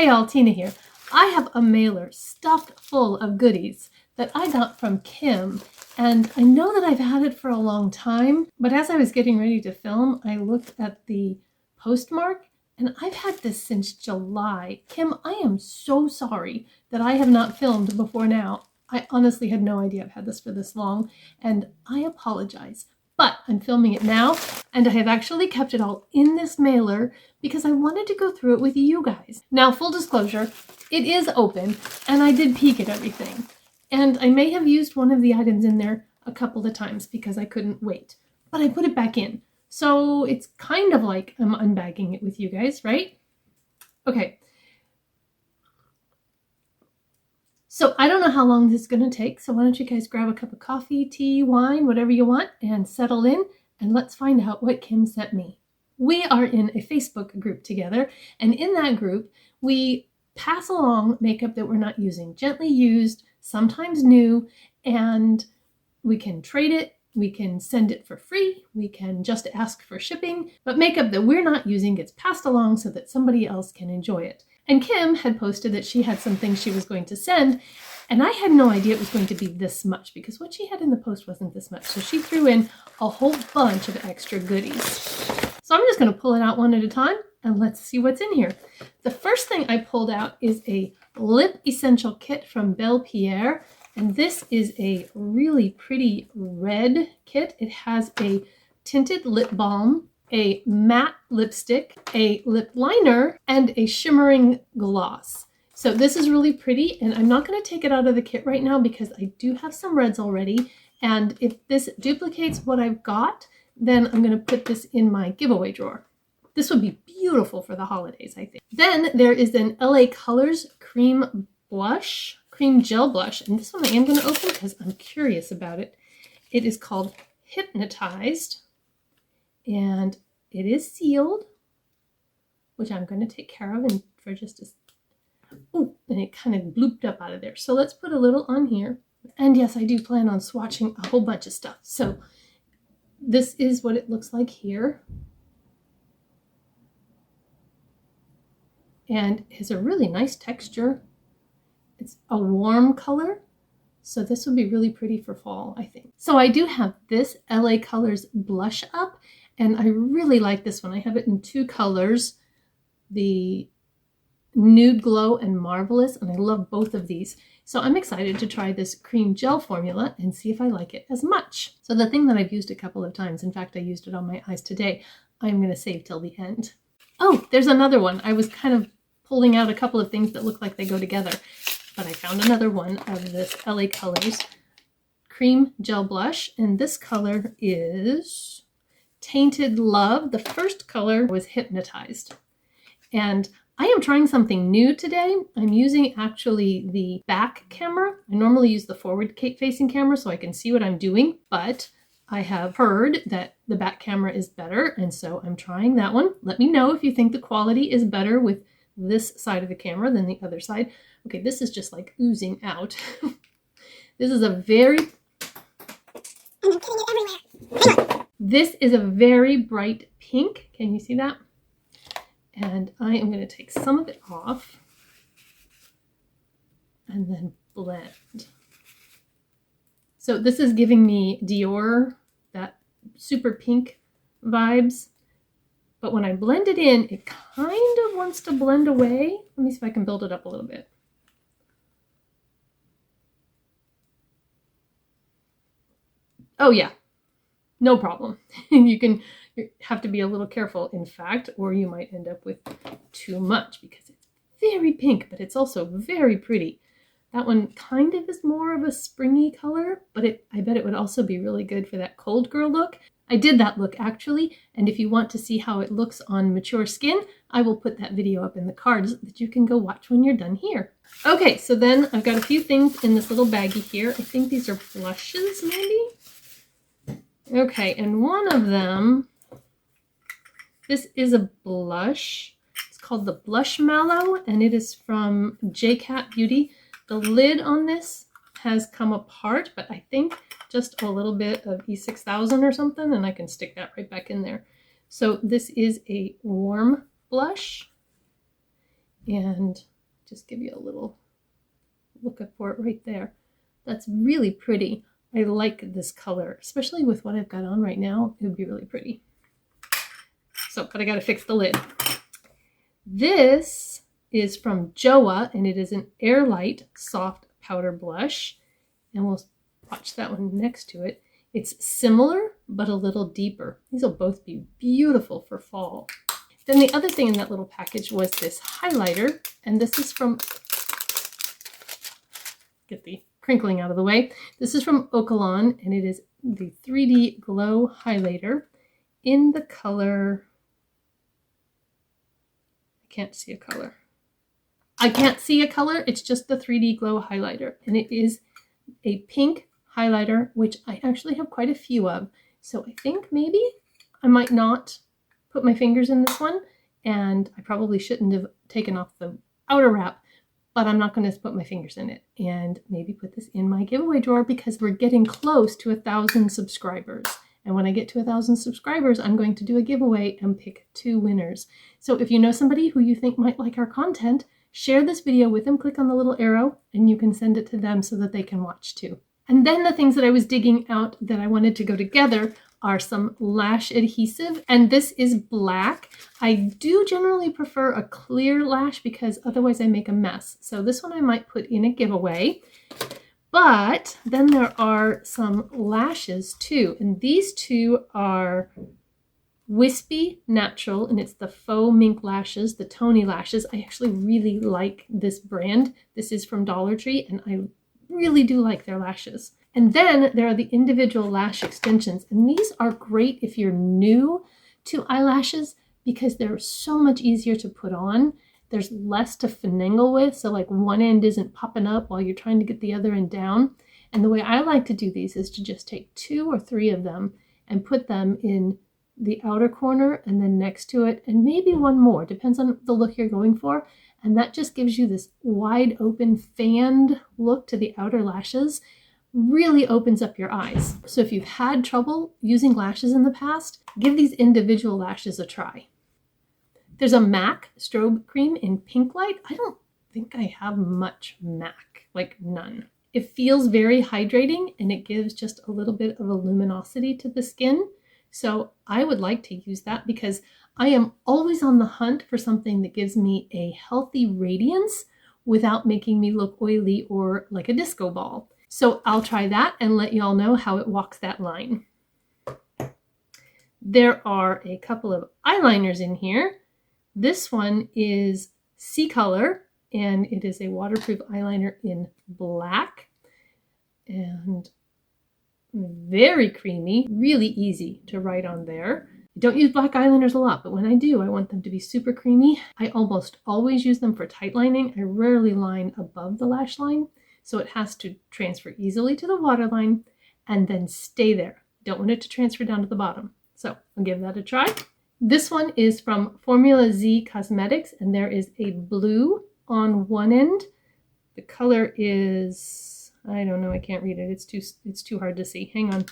Hey all, Tina here. I have a mailer stuffed full of goodies that I got from Kim, and I know that I've had it for a long time, but as I was getting ready to film, I looked at the postmark, and I've had this since July. Kim, I am so sorry that I have not filmed before now. I honestly had no idea I've had this for this long, and I apologize. But I'm filming it now, and I have actually kept it all in this mailer because I wanted to go through it with you guys. Now, full disclosure, it is open, and I did peek at everything. And I may have used one of the items in there a couple of times because I couldn't wait. But I put it back in. So it's kind of like I'm unbagging it with you guys, right? Okay. So I don't know how long this is going to take, so why don't you guys grab a cup of coffee, tea, wine, whatever you want, and settle in, and let's find out what Kim sent me. We are in a Facebook group together, and in that group, we pass along makeup that we're not using, gently used, sometimes new, and we can trade it, we can send it for free, we can just ask for shipping, but makeup that we're not using gets passed along so that somebody else can enjoy it. And Kim had posted that she had some things she was going to send, and I had no idea it was going to be this much because what she had in the post wasn't this much. So she threw in a whole bunch of extra goodies. So I'm just going to pull it out one at a time and let's see what's in here. The first thing I pulled out is a lip essential kit from Belle Pierre, and this is a really pretty red kit. It has a tinted lip balm, a matte lipstick, a lip liner, and a shimmering gloss. So this is really pretty, and I'm not going to take it out of the kit right now because I do have some reds already, and if this duplicates what I've got, then I'm going to put this in my giveaway drawer. This would be beautiful for the holidays, I think. Then there is an LA Colors cream gel blush, and this one I am going to open because I'm curious about it. It is called Hypnotized, and it is sealed, which I'm going to take care of and for just a... Oh, and it kind of blooped up out of there. So let's put a little on here. And yes, I do plan on swatching a whole bunch of stuff. So this is what it looks like here. And it has a really nice texture. It's a warm color. So this would be really pretty for fall, I think. So I do have this LA Colors blush up, and I really like this one. I have it in two colors, the Nude Glow and Marvelous, and I love both of these. So I'm excited to try this cream gel formula and see if I like it as much. So the thing that I've used a couple of times, in fact, I used it on my eyes today, I'm going to save till the end. Oh, there's another one. I was kind of pulling out a couple of things that look like they go together, but I found another one of this LA Colors cream gel blush, and this color is Tainted Love. The first color was Hypnotized, and I am trying something new today. I'm using actually the back camera. I normally use the forward facing camera so I can see what I'm doing, but I have heard that the back camera is better, and so I'm trying that one. Let me know if you think the quality is better with this side of the camera than the other side. Okay, this is just like oozing out. This is a very... I'm putting it everywhere. This is a very bright pink. Can you see that? And I am going to take some of it off and then blend. So this is giving me Dior, that super pink vibes. But when I blend it in, it kind of wants to blend away. Let me see if I can build it up a little bit. Oh yeah, no problem. You have to be a little careful, in fact, or you might end up with too much because it's very pink, but it's also very pretty. That one kind of is more of a springy color, but I bet it would also be really good for that cold girl look. I did that look actually, and if you want to see how it looks on mature skin, I will put that video up in the cards that you can go watch when you're done here. Okay, so then I've got a few things in this little baggie here. I think these are blushes, maybe? Okay, and one of them, this is a blush. It's called the Blush Mallow, and it is from JCat Beauty. The lid on this has come apart, but I think just a little bit of E6000 or something, and I can stick that right back in there. So this is a warm blush, and just give you a little look up for it right there. That's really pretty. I like this color, especially with what I've got on right now. It would be really pretty. So, but I got to fix the lid. This is from Joah, and it is an Airlight Soft Powder Blush. And we'll watch that one next to it. It's similar, but a little deeper. These will both be beautiful for fall. Then the other thing in that little package was this highlighter, and this is from, get the crinkling out of the way. This is from Okalan, and it is the 3D Glow Highlighter in the color, I can't see a color. I can't see a color, it's just the 3D Glow Highlighter, and it is a pink highlighter, which I actually have quite a few of. So I think maybe I might not put my fingers in this one, and I probably shouldn't have taken off the outer wrap, but I'm not going to put my fingers in it, and maybe put this in my giveaway drawer because we're getting close to 1,000 subscribers. And when I get to 1,000 subscribers, I'm going to do a giveaway and pick 2 winners. So if you know somebody who you think might like our content, share this video with them, click on the little arrow, and you can send it to them so that they can watch too. And then the things that I was digging out that I wanted to go together are some lash adhesive, and this is black. I do generally prefer a clear lash because otherwise I make a mess. So this one I might put in a giveaway. But then there are some lashes too, and these two are Wispy Natural, and it's the faux mink lashes, the Tony lashes. I actually really like this brand. This is from Dollar Tree, and I really do like their lashes. And then there are the individual lash extensions, and these are great if you're new to eyelashes because they're so much easier to put on. There's less to finagle with, so like one end isn't popping up while you're trying to get the other end down. And the way I like to do these is to just take 2 or 3 of them and put them in the outer corner and then next to it, and maybe one more, depends on the look you're going for. And that just gives you this wide open fanned look to the outer lashes. Really opens up your eyes. So if you've had trouble using lashes in the past, give these individual lashes a try. There's a MAC strobe cream in Pink Light. I don't think I have much MAC, like none. It feels very hydrating, and it gives just a little bit of a luminosity to the skin. So I would like to use that because I am always on the hunt for something that gives me a healthy radiance without making me look oily or like a disco ball. So I'll try that and let y'all know how it walks that line. There are a couple of eyeliners in here. This one is Sea Color, and it is a waterproof eyeliner in black. And very creamy, really easy to write on there. I don't use black eyeliners a lot, but when I do, I want them to be super creamy. I almost always use them for tight lining. I rarely line above the lash line, so it has to transfer easily to the waterline and then stay there. Don't want it to transfer down to the bottom. So I'll give that a try. This one is from Formula Z Cosmetics, and there is a blue on one end. The color is, I don't know, I can't read it. It's too hard to see. Hang on.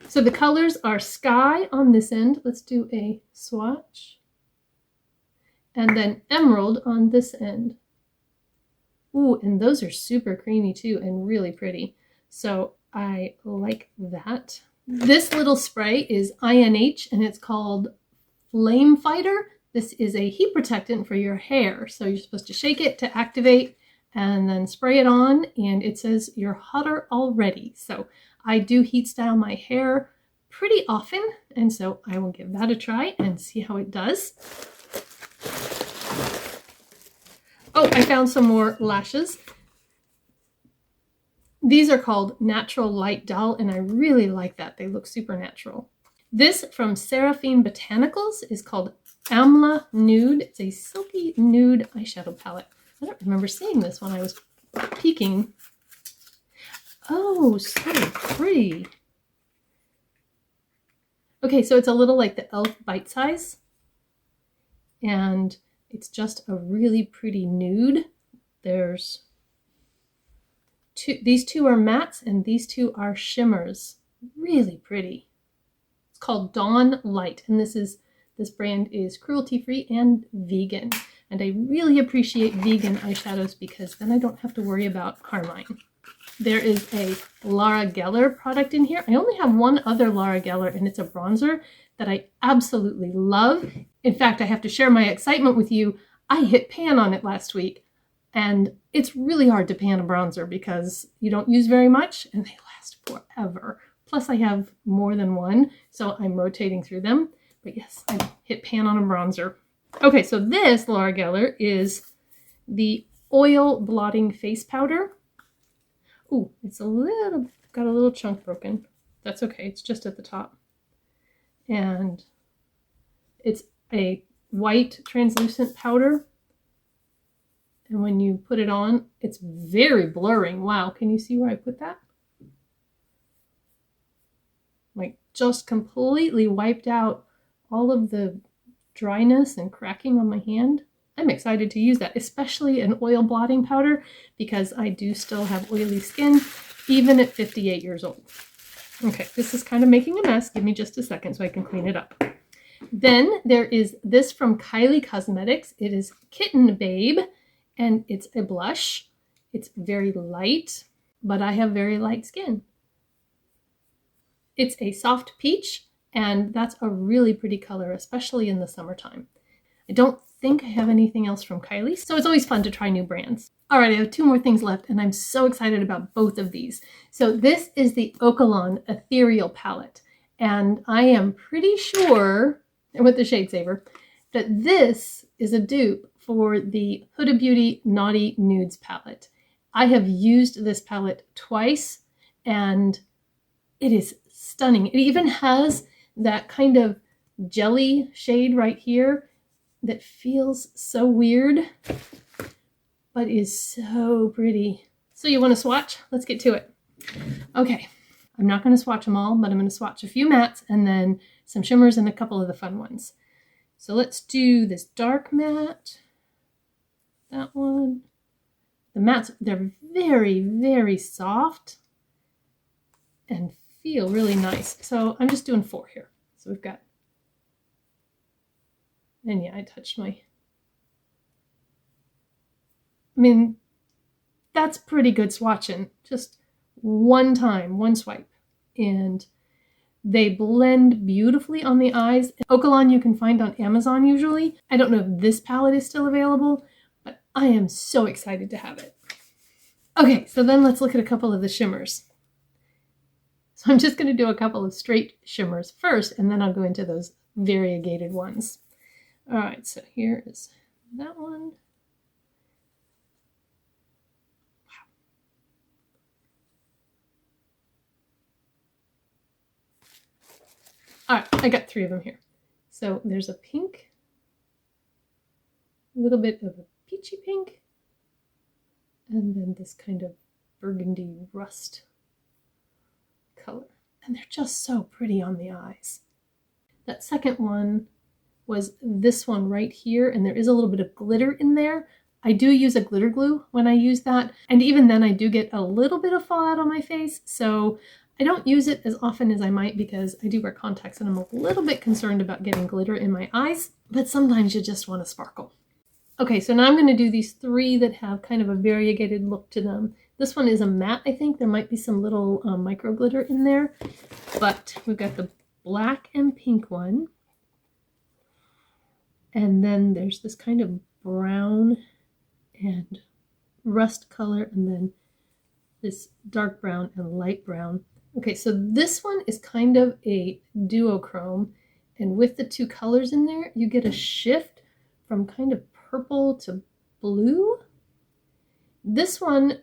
So the colors are Sky on this end. Let's do a swatch. And then Emerald on this end. Ooh, and those are super creamy too and really pretty. So I like that. This little spray is INH, and it's called Flame Fighter. This is a heat protectant for your hair. So you're supposed to shake it to activate and then spray it on, and it says you're hotter already. So I do heat style my hair pretty often, and so I will give that a try and see how it does. Oh, I found some more lashes. These are called Natural Light Dull, and I really like that. They look super natural. This from Seraphine Botanicals is called Amla Nude. It's a silky nude eyeshadow palette. I don't remember seeing this when I was peeking. Oh, so pretty. Okay, so it's a little like the e.l.f. Bite Size, and it's just a really pretty nude. There's these two are mattes, and these two are shimmers. Really pretty. It's called Dawn Light, and this is This brand is cruelty-free and vegan. And I really appreciate vegan eyeshadows because then I don't have to worry about carmine. There is a Lara Geller product in here. I only have one other Lara Geller, and it's a bronzer that I absolutely love. In fact, I have to share my excitement with you. I hit pan on it last week, and it's really hard to pan a bronzer because you don't use very much and they last forever. Plus I have more than one, so I'm rotating through them. But yes, I hit pan on a bronzer. Okay, so this Lara Geller is the Oil Blotting Face Powder. Ooh, it's got a little chunk broken. That's okay, it's just at the top. And it's a white translucent powder. And when you put it on, it's very blurring. Wow, can you see where I put that? Like just completely wiped out all of the dryness and cracking on my hand. I'm excited to use that, especially an oil blotting powder, because I do still have oily skin, even at 58 years old. Okay, this is kind of making a mess. Give me just a second so I can clean it up. Then there is this from Kylie Cosmetics. It is Kitten Babe, and it's a blush. It's very light, but I have very light skin. It's a soft peach, and that's a really pretty color, especially in the summertime. I don't think I have anything else from Kylie, so it's always fun to try new brands. All right, I have two more things left, and I'm so excited about both of these. So this is the Okalan Ethereal palette, and I am pretty sure, with the Shade Saver, that this is a dupe for the Huda Beauty Naughty Nudes palette. I have used this palette twice, and it is stunning. It even has that kind of jelly shade right here that feels so weird, but is so pretty. So you want to swatch? Let's get to it. Okay, I'm not going to swatch them all, but I'm going to swatch a few mattes and then some shimmers and a couple of the fun ones. So let's do this dark matte, that one. The mattes, they're very, very soft and feel really nice. So I'm just doing 4 here. So we've got, and yeah, I touched my, I mean, that's pretty good swatching. Just one time, one swipe. And they blend beautifully on the eyes. Okalan you can find on Amazon usually. I don't know if this palette is still available, but I am so excited to have it. Okay, so then let's look at a couple of the shimmers. So I'm just going to do a couple of straight shimmers first, and then I'll go into those variegated ones. All right, so here is that one. All right, I got 3 of them here. So there's a pink, a little bit of a peachy pink, and then this kind of burgundy rust color. And they're just so pretty on the eyes. That second one was this one right here, and there is a little bit of glitter in there. I do use a glitter glue when I use that, and even then I do get a little bit of fallout on my face, so I don't use it as often as I might because I do wear contacts and I'm a little bit concerned about getting glitter in my eyes, but sometimes you just want to sparkle. Okay, so now I'm going to do these 3 that have kind of a variegated look to them. This one is a matte, I think. There might be some little micro glitter in there, but we've got the black and pink one. And then there's this kind of brown and rust color, and then this dark brown and light brown. Okay, so this one is kind of a duochrome, and with the 2 colors in there, you get a shift from kind of purple to blue. This one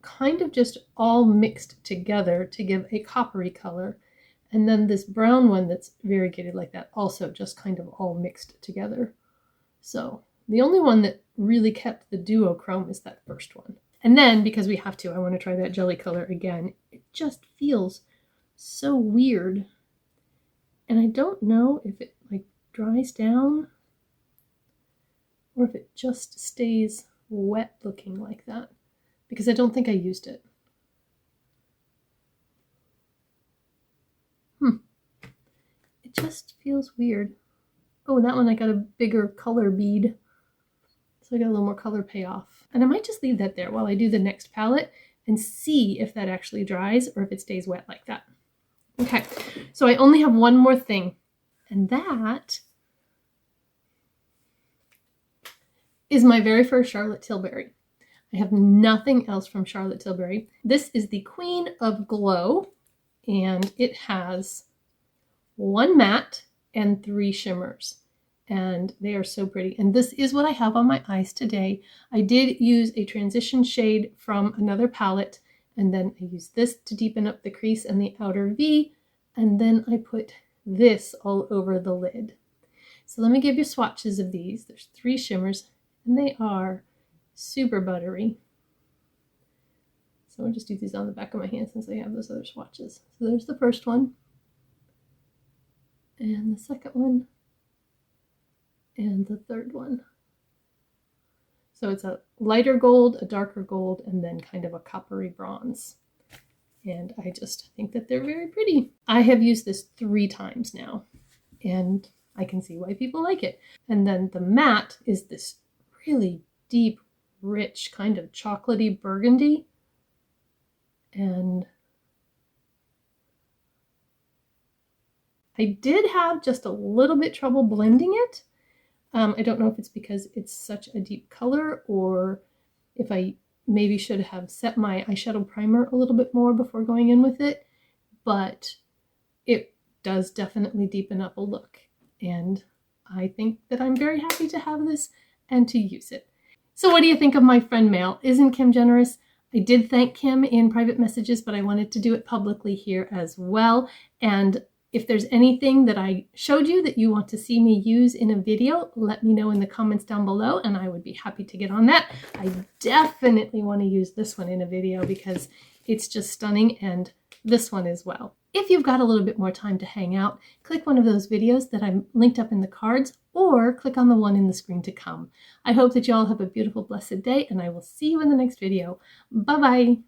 kind of just all mixed together to give a coppery color, and then this brown one that's variegated like that also just kind of all mixed together. So the only one that really kept the duochrome is that first one. And then, because we have to, I want to try that jelly color again. It just feels so weird. And I don't know if it like dries down or if it just stays wet looking like that, because I don't think I used it. It just feels weird. Oh, that one I got a bigger color bead. So I got a little more color payoff. And I might just leave that there while I do the next palette and see if that actually dries or if it stays wet like that. Okay, so I only have one more thing, and that is my very first Charlotte Tilbury. I have nothing else from Charlotte Tilbury. This is the Queen of Glow, and it has 1 matte and 3 shimmers, and they are so pretty. And this is what I have on my eyes today. I did use a transition shade from another palette, and then I used this to deepen up the crease and the outer V, and then I put this all over the lid. So let me give you swatches of these. There's 3 shimmers, and they are super buttery. So I'll just do these on the back of my hand since I have those other swatches. So there's the first one, and the second one, and the third one. So it's a lighter gold, a darker gold, and then kind of a coppery bronze. And I just think that they're very pretty. I have used this 3 times now, and I can see why people like it. And then the matte is this really deep, rich, kind of chocolatey burgundy. And I did have just a little bit trouble blending it. I don't know if it's because it's such a deep color or if I maybe should have set my eyeshadow primer a little bit more before going in with it, but it does definitely deepen up a look. And I think that I'm very happy to have this and to use it. So what do you think of my friend mail? Isn't Kim generous? I did thank Kim in private messages, but I wanted to do it publicly here as well. And if there's anything that I showed you that you want to see me use in a video, let me know in the comments down below and I would be happy to get on that. I definitely want to use this one in a video because it's just stunning, and this one as well. If you've got a little bit more time to hang out, click one of those videos that I'm linked up in the cards or click on the one in the screen to come. I hope that you all have a beautiful, blessed day, and I will see you in the next video. Bye-bye.